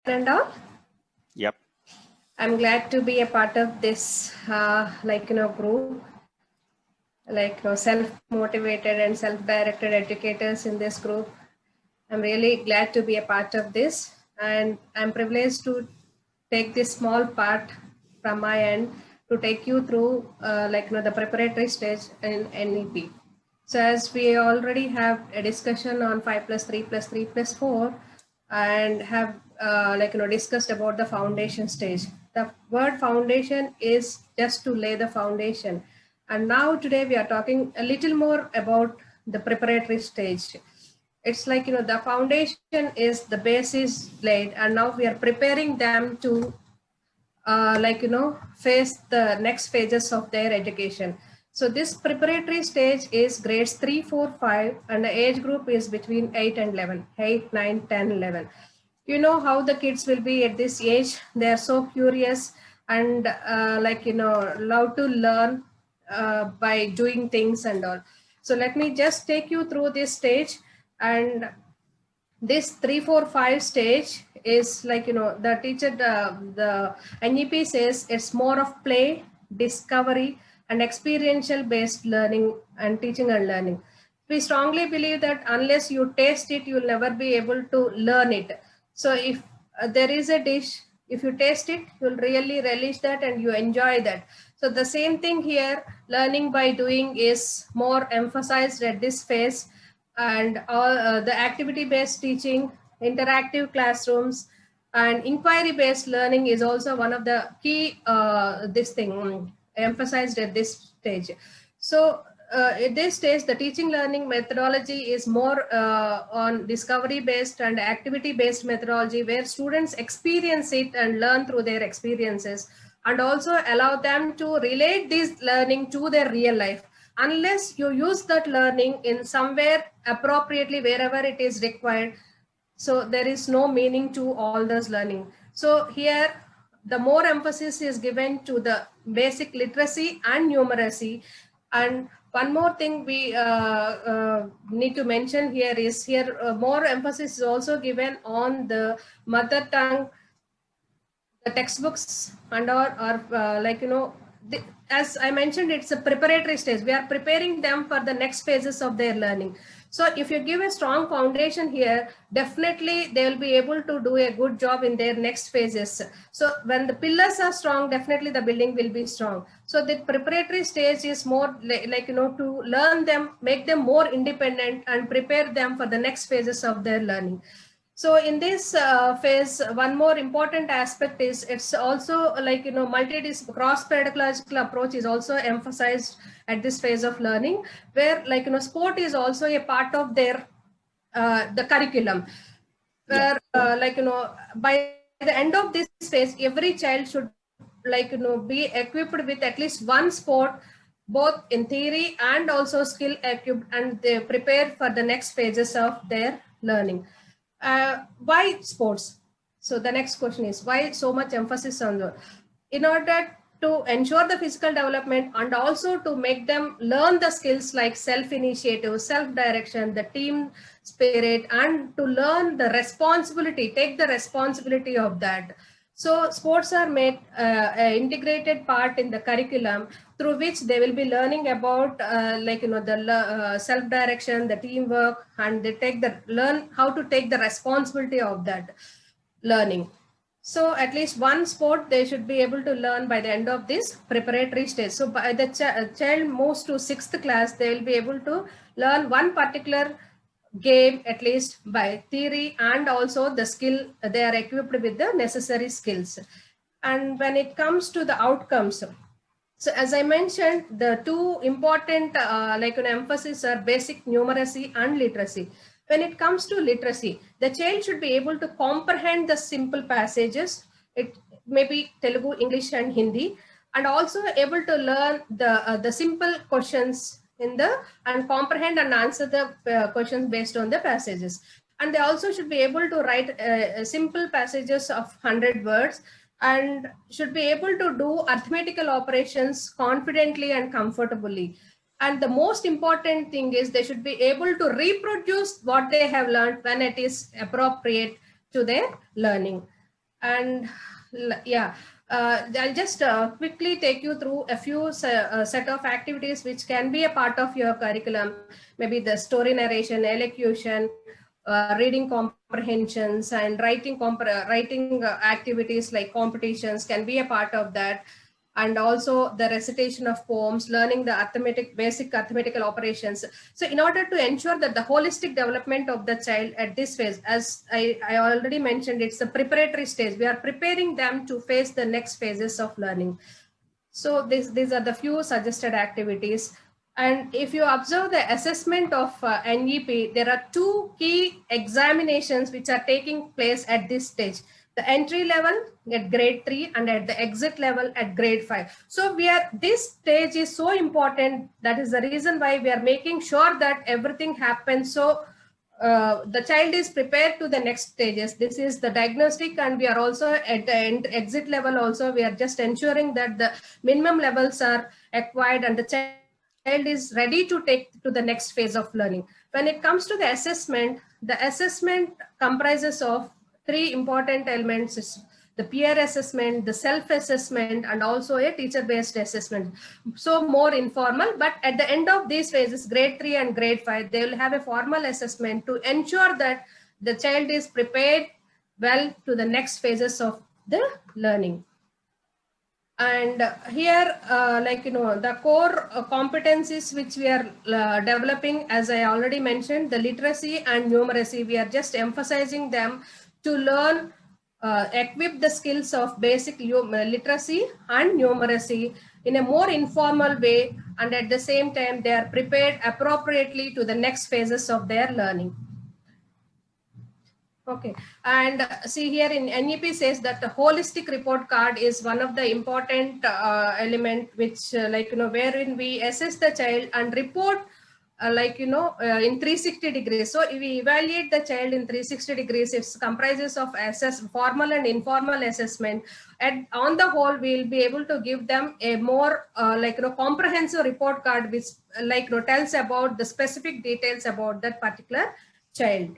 and all. Yep. I'm glad to be a part of this, group, self-motivated and self-directed educators in this group. I'm really glad to be a part of this, and I'm privileged to take this small part from my end to take you through, the preparatory stage in NEP. So as we already have a discussion on 5+3+3+4 and have discussed about the foundation stage. The word foundation is just to lay the foundation. And now today we are talking a little more about the preparatory stage. It's like, the foundation is the basis laid, and now we are preparing them to face the next phases of their education. So this preparatory stage is grades 3, 4, 5, and the age group is between 8 and 11, 8, 9, 10, 11. You know how the kids will be at this age. They are so curious and love to learn by doing things and all. So let me just take you through this stage. And this 3, 4, 5 stage is the teacher, the NEP says it's more of play, discovery, and experiential based learning and teaching and learning. We strongly believe that unless you taste it, you'll never be able to learn it. So if there is a dish, if you taste it, you'll really relish that and you enjoy that. So the same thing here, learning by doing is more emphasized at this phase. And all the activity-based teaching, interactive classrooms, and inquiry-based learning is also one of the key emphasized at this stage. So at this stage, the teaching learning methodology is more on discovery-based and activity-based methodology, where students experience it and learn through their experiences, and also allow them to relate this learning to their real life. Unless you use that learning in somewhere appropriately, wherever it is required, so there is no meaning to all this learning. So here, the more emphasis is given to the basic literacy and numeracy. And one more thing we need to mention here is more emphasis is also given on the mother tongue, the textbooks, and as I mentioned, it's a preparatory stage. We are preparing them for the next phases of their learning. So if you give a strong foundation here, definitely they will be able to do a good job in their next phases. So when the pillars are strong, definitely the building will be strong. So the preparatory stage is more to learn them, make them more independent, and prepare them for the next phases of their learning. So in this phase, one more important aspect is it's also cross-pedagogical approach is also emphasized at this phase of learning, where sport is also a part of their the curriculum, where by the end of this phase, every child should be equipped with at least one sport, both in theory and also skill equipped, and they prepare for the next phases of their learning. Why sports? So the next question is, why so much emphasis on the, in order to ensure the physical development and also to make them learn the skills like self-initiative, self-direction, the team spirit, and to learn the responsibility, take the responsibility of that. So sports are made an integrated part in the curriculum, through which they will be learning about the self-direction, the teamwork, and they learn how to take the responsibility of that learning. So at least one sport they should be able to learn by the end of this preparatory stage. So by the child moves to 6th class, they will be able to learn one particular game at least by theory, and also the skill, they are equipped with the necessary skills. And when it comes to the outcomes, so as I mentioned, the two important emphasis are basic numeracy and literacy. When it comes to literacy, the child should be able to comprehend the simple passages. It may be Telugu, English, and Hindi, and also able to learn the simple questions and comprehend and answer the questions based on the passages. And they also should be able to write simple passages of 100 words, and should be able to do arithmetical operations confidently and comfortably. And the most important thing is they should be able to reproduce what they have learned when it is appropriate to their learning. And yeah, I'll just quickly take you through a few set of activities which can be a part of your curriculum. Maybe the story narration, elocution, reading comprehensions, and writing activities like competitions can be a part of that. And also the recitation of poems, learning the basic arithmetical operations. So in order to ensure that the holistic development of the child at this phase, as I already mentioned, it's the preparatory stage. We are preparing them to face the next phases of learning. So these are the few suggested activities. And if you observe the assessment of NEP, there are two key examinations which are taking place at this stage. The entry level at grade 3 and at the exit level at grade 5. So this stage is so important. That is the reason why we are making sure that everything happens. So the child is prepared to the next stages. This is the diagnostic, and we are also at the exit level also, we are just ensuring that the minimum levels are acquired and the child is ready to take to the next phase of learning. When it comes to the assessment comprises of three important elements: the peer assessment, the self-assessment, and also a teacher-based assessment. So more informal, but at the end of these phases, grade 3 and grade 5, they will have a formal assessment to ensure that the child is prepared well to the next phases of the learning. And here, the core competencies which we are developing, as I already mentioned, the literacy and numeracy, we are just emphasizing them to learn, equip the skills of basic literacy and numeracy in a more informal way, and at the same time they are prepared appropriately to the next phases of their learning. Okay, and see here in NEP says that the holistic report card is one of the important element which wherein we assess the child and report in 360 degrees. So if we evaluate the child in 360 degrees, it comprises of formal and informal assessment. And on the whole, we will be able to give them a more comprehensive report card which tells about the specific details about that particular child.